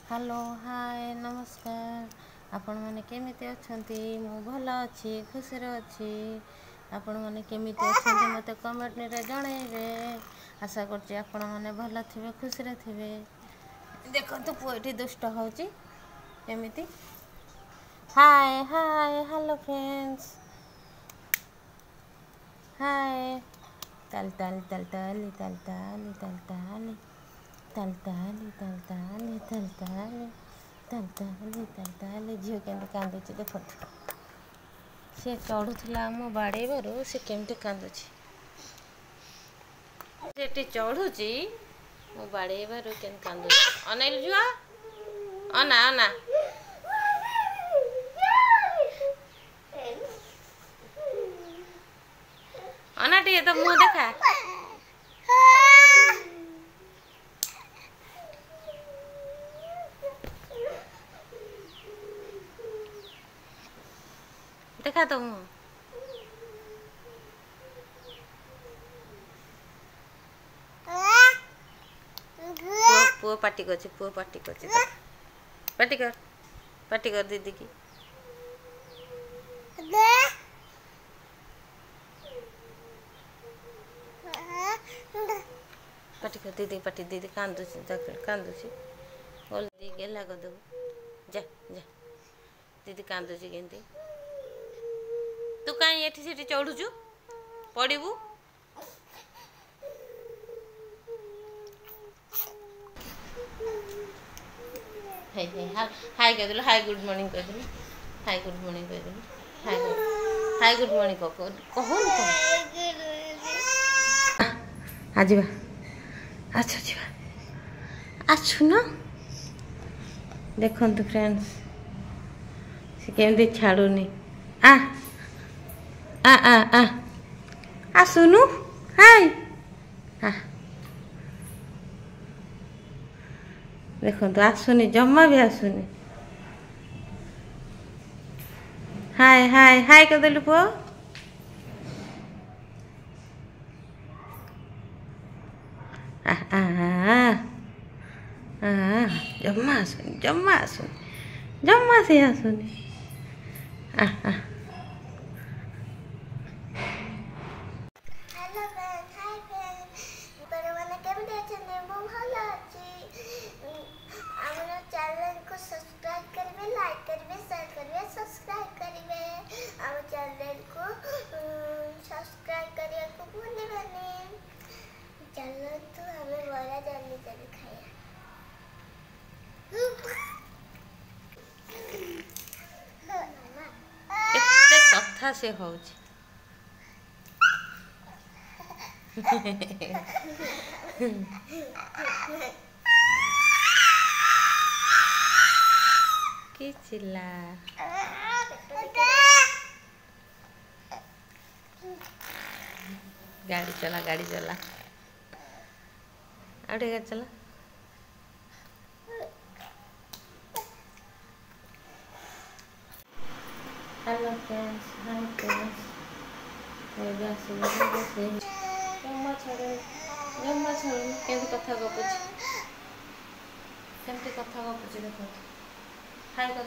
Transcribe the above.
Hello hi नमस्कार आपण मैंने केमिति अछंती मु भल अच्छी खुशी अच्छी आपण मैंने केमिति अछंती मते कमेंट रे जणैबे आशा करछि आपण मैंने भल थिबे खुशी थिबे। देखंतु पुएठी दुष्ट होची केमिति। हाय हाय हेलो फ्रेंड्स हाय तल तल तल तल तल तल तल तल तलताली तलताली तलताली तलताली तलताली झील केमती कांदुची देखो सी चढ़ुला मो बाड़ेबार से केमती कांदुची से चढ़ुची मो बाड़ेबार केमती कांदुची अनिल जुआ अना अना अना टे तो मुँह देखा देखा तो मुँह पुओ पार्टी कर पार्टी कर दीदी की पार्टी कर दीदी पार्टी दीदी कांदुची बोल दी गेला कर दो जा जा दीदी कांदुची केंती तू कहीं एठी सेठी चढ़ुचु पड़बू हाय हाय कह दिल हाय गुड मॉर्निंग कह दिल हाय गुड मॉर्निंग कह दिल हाय गुड मॉर्निंग कहून आज अच्छा जीवा आसु न देखु फ्रेंड्स से केमती छाड़ूनी आ आ आ आ आसुनु हाय देखो आसुनी जम्मा भी आसुनी हाय हाय हाय कर देलु पुओ जम्मा से आसुनी सब्सक्राइब करेंगे लाइक करेंगे शेयर करेंगे सब्सक्राइब करेंगे आम चैनल को सब्सक्राइब करिया को भूलि बने चलो तो हमें बड़ा जल्दी जल्दी खाया केते कथा से होची की चिल्ला गाड़ी चला आड़े गाड़ी चला हेलो फ्रेंड्स हाय फ्रेंड्स जम्मा छाड़ केमती कथा गपुची देखो हाय कर